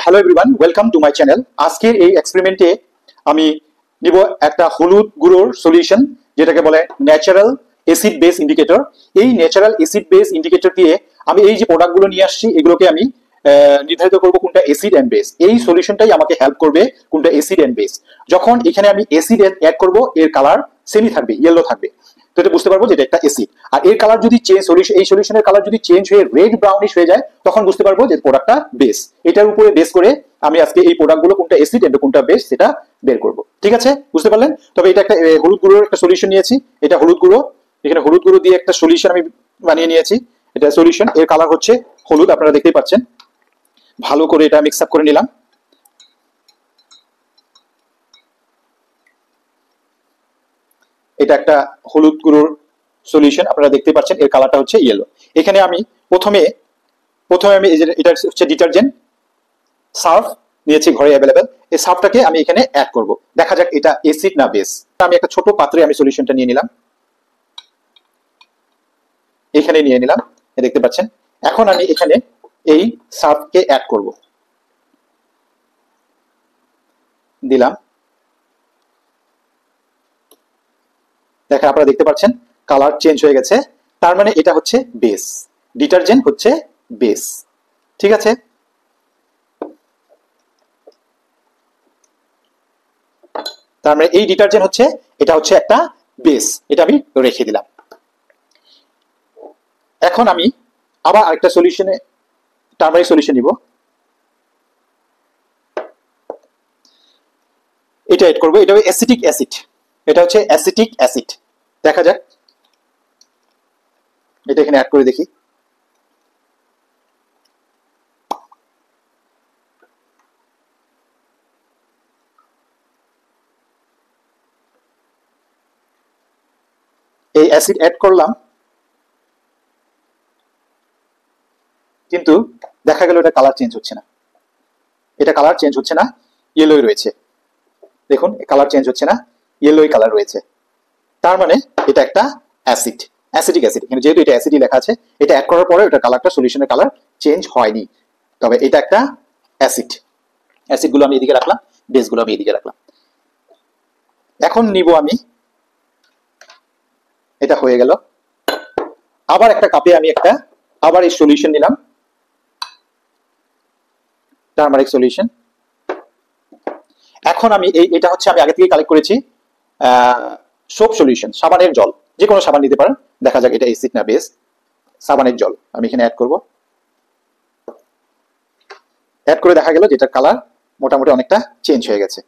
Hello everyone, welcome to my channel. আজকের এই এক্সপেরিমেন্টে আমি নিব একটা হলুদ গুঁড়োর সলিউশন, যেটাকে বলে ন্যাচারাল অ্যাসিড বেস ইন্ডিকেটর। এই ন্যাচারাল অ্যাসিড বেস ইন্ডিকেটর দিয়ে আমি এই যে প্রোডাক্টগুলো নিয়ে আসছি, এগুলোকে আমি নির্ধারিত করব কোনটা অ্যাসিড অ্যান্ড বেস। এই সলিউশনটাই আমাকে হেল্প করবে কোনটা অ্যাসিড অ্যান্ড বেস। যখন এখানে আমি অ্যাসিড অ্যাড করব, এর কালার সেমি থাকবে, ইয়েলো থাকবে, তো এটা বুঝতে পারবো যে এটা একটা অ্যাসিড। আর এর কালার যদি এই সলিউশনের কালার যদি চেঞ্জ হয়ে রেড ব্রাউনিশ হয়ে যায়, তখন বুঝতে পারবো যে প্রোডাক্টটা বেস। এটার উপরে বেস করে আমি আজকে এই প্রোডাক্টগুলো কোনটা অ্যাসিড এবং কোনটা বেস সেটা বের করব। ঠিক আছে, বুঝতে পারলেন? তবে এটা একটা হলুদ গুঁড়োর একটা সলিউশন নিয়েছি। এটা হলুদ গুঁড়ো, এখানে হলুদ গুঁড়ো দিয়ে একটা সলিউশন আমি বানিয়ে নিয়েছি। এটা সলিউশন, এর কালার হচ্ছে হলুদ, আপনারা দেখতেই পাচ্ছেন। ভালো করে এটা মিক্স আপ করে নিলাম। এটা একটা হলুদ গুঁড়োর সলিউশন, আপনারা দেখতে পাচ্ছেন, এর কালারটা হচ্ছে ইয়েলো। এখানে আমি প্রথমে আমি এটা হচ্ছে ডিটারজেন্ট সার্ফ নিয়েছি, ঘরে অ্যাভেলেবেল। এই সার্ফটাকে আমি এখানে অ্যাড করব, দেখা যাক এটা অ্যাসিড না বেস। আমি একটা ছোট পাত্রে আমি সলিউশনটা নিয়ে নিলাম, এখানে নিয়ে নিলাম, দেখতে পাচ্ছেন। এখন আমি এখানে এই সার্ফকে অ্যাড করব, দিলাম। দেখেন, আপনারা দেখতে পাচ্ছেন কালার চেঞ্জ হয়ে গেছে। তার মানে এটা হচ্ছে বেস, ডিটারজেন্ট হচ্ছে বেস। ঠিক আছে, তার মানে এই ডিটারজেন্ট হচ্ছে, এটা হচ্ছে একটা বেস। এটা আমি রেখে দিলাম। এখন আমি আবার আরেকটা সলিউশনে টার্মারিক সলিউশন নিব, এটা এড করব। এটা অ্যাসিটিক অ্যাসিড, এটা হচ্ছে অ্যাসিটিক অ্যাসিড। দেখা যাক, এটা এখানে অ্যাড করে দেখি। এই অ্যাসিড অ্যাড করলাম, কিন্তু দেখা গেল এটা কালার চেঞ্জ হচ্ছে না। এটা কালার চেঞ্জ হচ্ছে না, ইয়েলোই রয়েছে। দেখুন, কালার চেঞ্জ হচ্ছে না, ইয়েলোই কালার রয়েছে। তার মানে এটা একটা অ্যাসিড, অ্যাসিটিক অ্যাসিড। এখানে যেহেতু এটা অ্যাসিডই লেখা আছে, এটা অ্যাড করার পরে এটা কালারটা, সলিউশনের কালার চেঞ্জ হয়নি। তবে এটা একটা অ্যাসিড। অ্যাসিডগুলো আমি এদিকে রাখলাম, বেসগুলো আমি এদিকে রাখলাম। এখন নিব আমি, এটা হয়ে গেল। আবার একটা কাপে আমি আবার এই সলিউশন নিলাম, টারমারিক সলিউশন। এখন আমি এটা হচ্ছে আমি আগে থেকে কালেক্ট করেছি সোপ সলিউশন, সাবানের জল। যে কোনো সাবান নিতে পারেন, দেখা যাক এটা অ্যাসিড না বেস। সাবানের জল আমি এখানে অ্যাড করব। অ্যাড করে দেখা গেল যে এটার কালার মোটামুটি অনেকটা চেঞ্জ হয়ে গেছে।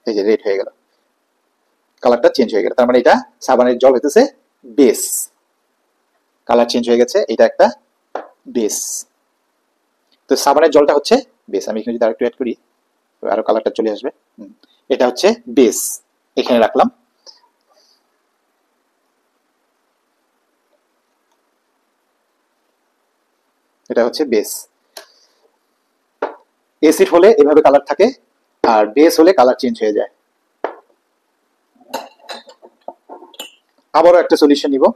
এই যে রেড হয়ে গেল, কালারটা চেঞ্জ হয়ে গেল। তার মানে এটা সাবানের জল হইতেছে বেস। কালার চেঞ্জ হয়ে গেছে, এটা একটা বেস। তো সাবানের জলটা হচ্ছে বেস। আমি এখানে যদি আরেকটু অ্যাড করি, আরো কালারটা চলে আসবে। এটা হচ্ছে বেস, এখানে রাখলাম। এটা হচ্ছে বেস। অ্যাসিড হলে এভাবে কালার থাকে, আর বেস হলে কালার চেঞ্জ হয়ে যায়। আবারও একটা সলিউশন নিব।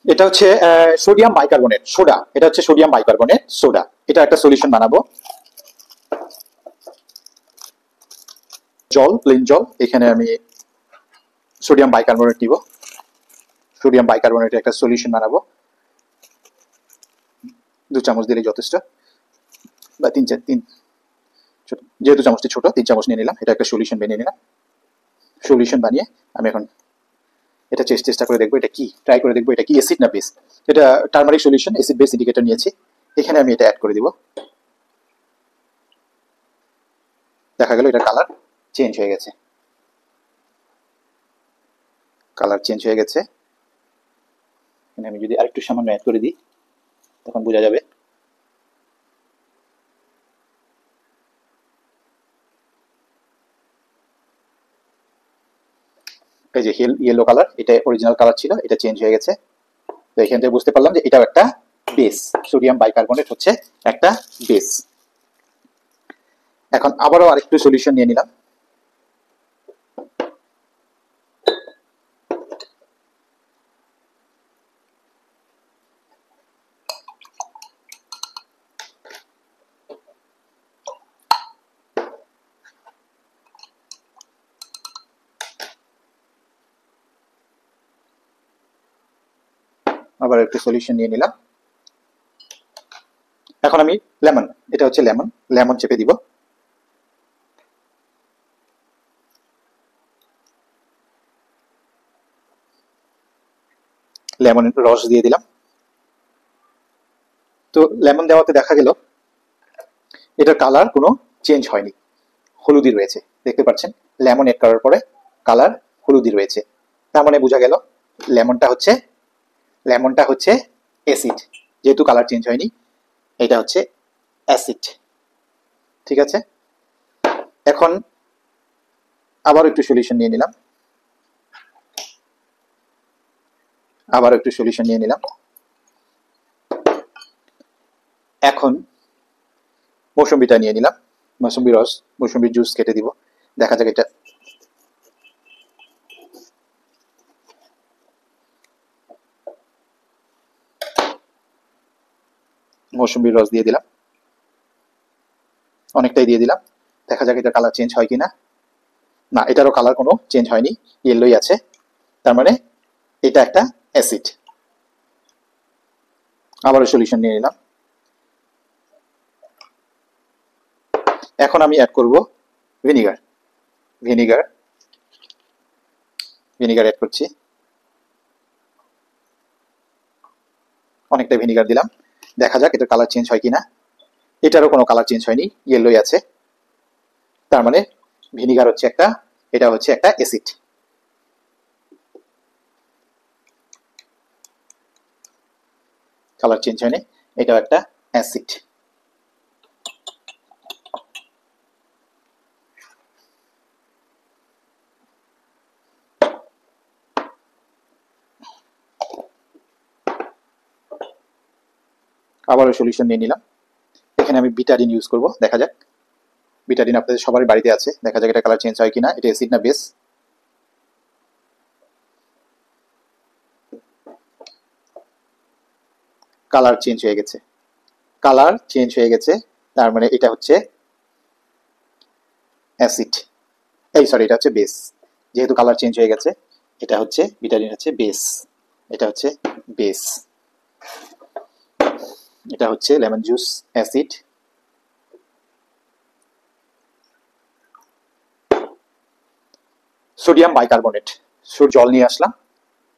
এটা হচ্ছে সোডিয়াম বাইকার্বনেট সোডা। এটা হচ্ছে সোডিয়াম বাইকার্বনেট সোডা। এটা একটা সলিউশন বানাবো। জল, প্লেন জল, এখানে আমি সোডিয়াম বাইকার্বনেট নিব। সোডিয়াম বাইকার্বনেটের একটা সলিউশন বানাবো। 2 চামচ দিলে যথেষ্ট, বা 3 যেহেতু চামচটি ছোট, 3 চামচ নিয়ে নিলাম। এটা একটা সলিউশন বানিয়ে নিলাম। সলিউশন বানিয়ে আমি এখন এটা চেষ্টা করে দেখবো, এটা কি, ট্রাই করে দেখবো এটা কি অ্যাসিড না বেস। এটা turmeric solution, acid base indicator নিয়েছি। এখানে আমি এটা অ্যাড করে দিব। দেখা গেল এটা কালার চেঞ্জ হয়ে গেছে। কালার চেঞ্জ হয়ে গেছে। এখানে আমি যদি আরেকটু সামান্য অ্যাড করে দিই, তখন বোঝা যাবে। এই যে ইয়েলো কালার, এটা অরিজিনাল কালার ছিল, এটা চেঞ্জ হয়ে গেছে। তো এখান থেকে বুঝতে পারলাম যে এটাও একটা বেস, সোডিয়াম বাইকার্বনেট হচ্ছে একটা বেস। এখন আবারও আরেকটু সলিউশন নিয়ে নিলাম। আবার একটু সলিউশন নিয়ে নিলাম। এখন আমি লেমন, এটা হচ্ছে লেমন, লেমন চেপে দিব। লেমন রস দিয়ে দিলাম। তো লেমন দেওয়াতে দেখা গেল এটার কালার কোনো চেঞ্জ হয়নি, হলুদই রয়েছে। দেখতে পাচ্ছেন লেমন এড করার পরে কালার হলুদই রয়েছে। তার মানে বোঝা গেল লেমনটা হচ্ছে অ্যাসিড, যেহেতু কালার চেঞ্জ হয়নি এটা হচ্ছে অ্যাসিড। ঠিক আছে, এখন আবার একটু সলিউশন নিয়ে নিলাম। এখন মৌসুম্বিটা নিয়ে নিলাম, মৌসুম্বি রস, মৌসুম্বির জুস কেটে দিব। দেখা যাক এটা মৌসুম্বির রস দিয়ে দিলাম, অনেকটাই দিয়ে দিলাম। দেখা যাক এটা কালার চেঞ্জ হয় কিনা। না, এটারও কালার কোনো চেঞ্জ হয়নি, ইয়েলোই আছে। তার মানে এটা একটা অ্যাসিড। আবারও সলিউশন নিয়ে নিলাম। এখন আমি অ্যাড করব ভিনিগার। ভিনিগার অ্যাড করছি, অনেকটা ভিনিগার দিলাম। দেখা যাক এটার কালার চেঞ্জ হয় কিনা। এটারও কোনো কালার চেঞ্জ হয়নি, ইয়েলোই আছে। তার মানে ভিনিগার হচ্ছে একটা, এটা হচ্ছে একটা অ্যাসিড। কালার চেঞ্জ হয়নি, এটাও একটা অ্যাসিড। আবারও সলিউশন নিয়ে নিলাম। এখানে আমি বিটাডিন ইউজ করব। দেখা যাক, বিটাডিন আপনাদের সবার বাড়িতে আছে। দেখা যাক এটা কালার চেঞ্জ হয় কিনা, এটা অ্যাসিড না বেস। কালার চেঞ্জ হয়ে গেছে, তার মানে এটা হচ্ছে অ্যাসিড, এই সরি এটা হচ্ছে বেস। যেহেতু কালার চেঞ্জ হয়ে গেছে, এটা হচ্ছে বিটাডিন হচ্ছে বেস, এটা হচ্ছে বেস। এটা হচ্ছে lemon juice acid. Sodium bicarbonate, জল নিয়ে আসলাম।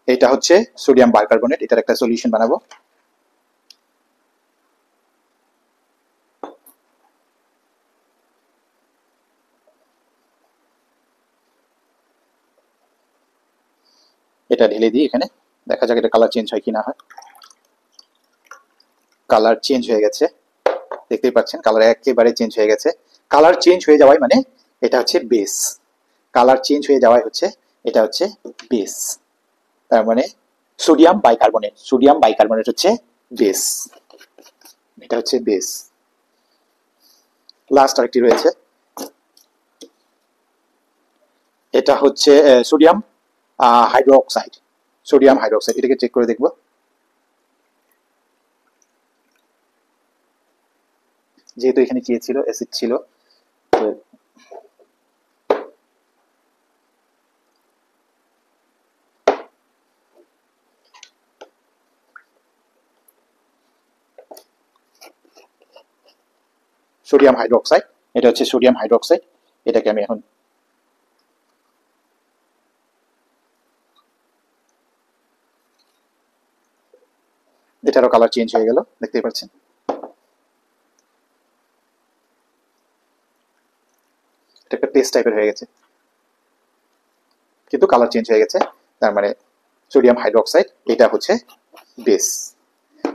এটা হচ্ছে সোডিয়াম বাইকার্বনেট, এটার একটা সলিউশন বানাবো। এটা ঢেলে দিই এখানে। দেখা যাক এটা কালার চেঞ্জ হয় কি না হয়। কালার চেঞ্জ হয়ে গেছে, দেখতেই পাচ্ছেন কালার একেবারে চেঞ্জ হয়ে গেছে। কালার চেঞ্জ হয়ে যাওয়াই মানে এটা হচ্ছে বেস। কালার চেঞ্জ হয়ে যাওয়াই হচ্ছে এটা হচ্ছে বেস। তার মানে সোডিয়াম বাইকার্বনেট হচ্ছে বেস, এটা হচ্ছে বেস। লাস্ট আরেকটি রয়েছে, এটা হচ্ছে সোডিয়াম হাইড্রোক্সাইড। এটাকে চেক করে দেখব। যেহেতু এখানে কি ছিল, অ্যাসিড ছিল, সোডিয়াম হাইড্রোক্সাইড, এটা হচ্ছে সোডিয়াম হাইড্রোক্সাইড। এটাকে আমি এখন এটারও কালার চেঞ্জ হয়ে গেল, দেখতেই পাচ্ছেন। এটা একটা পেস্ট টাইপের হয়ে গেছে, কিন্তু কালার চেঞ্জ হয়ে গেছে। তার মানে সোডিয়াম হাইড্রোক্সাইড এটা হচ্ছে বেস।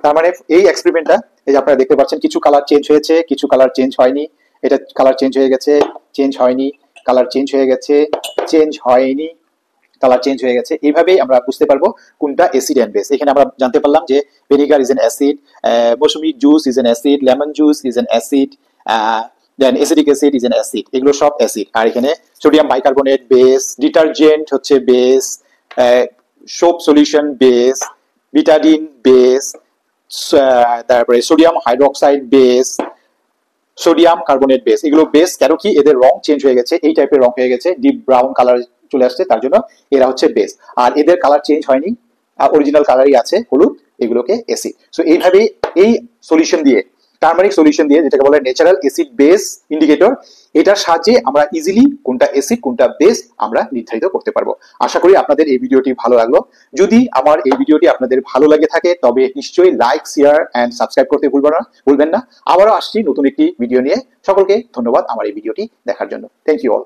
তার মানে এই এক্সপেরিমেন্টটা, এই যে আপনারা দেখতে পাচ্ছেন কিছু কালার চেঞ্জ হয়েছে, কিছু কালার চেঞ্জ হয়নি। এটা কালার চেঞ্জ হয়ে গেছে, চেঞ্জ হয়নি, কালার চেঞ্জ হয়ে গেছে, চেঞ্জ হয়নি। কালার চেঞ্জ হয়ে গেছে। এইভাবেই আমরা বুঝতে পারবো কোনটা অ্যাসিড অ্যান্ড বেস। এখানে আমরা জানতে পারলাম যে vinegar is an acid, mosambi juice is an acid, lemon juice is an acid, then acidic acid is an acid, এগুলো সব অ্যাসিড। আর এখানে সোডিয়াম বাইকার্বনেট বেস, ডিটারজেন্ট হচ্ছে base, soap solution base, betadine base, তারপরে sodium hydroxide base, sodium carbonate base, এগুলো base. কেন কি এদের রং চেঞ্জ হয়ে গেছে, এই টাইপের রং হয়ে গেছে, ডিপ ব্রাউন কালার চলে আসছে, তার জন্য এরা হচ্ছে বেস। আর এদের কালার চেঞ্জ হয়নি, অরিজিনাল কালারই আছে হলুদ, এগুলোকে অ্যাসিড। সো এইভাবে এই সলিউশন দিয়ে, টার্মারিক সলিউশন দিয়ে, যেটাকে বলে ন্যাচারাল অ্যাসিড বেস ইন্ডিকেটর, এটার সাহায্যে আমরা ইজিলি কোনটা অ্যাসিড কোনটা বেস আমরা নির্ধারিত করতে পারবো। আশা করি আপনাদের এই ভিডিওটি ভালো লাগলো। যদি আমার এই ভিডিওটি আপনাদের ভালো লাগে থাকে তবে নিশ্চয়ই লাইক, শেয়ার এন্ড সাবস্ক্রাইব করতে ভুলবেন না। আবারও আসছি নতুন একটি ভিডিও নিয়ে। সকলকে ধন্যবাদ আমার এই ভিডিওটি দেখার জন্য। Thank you all.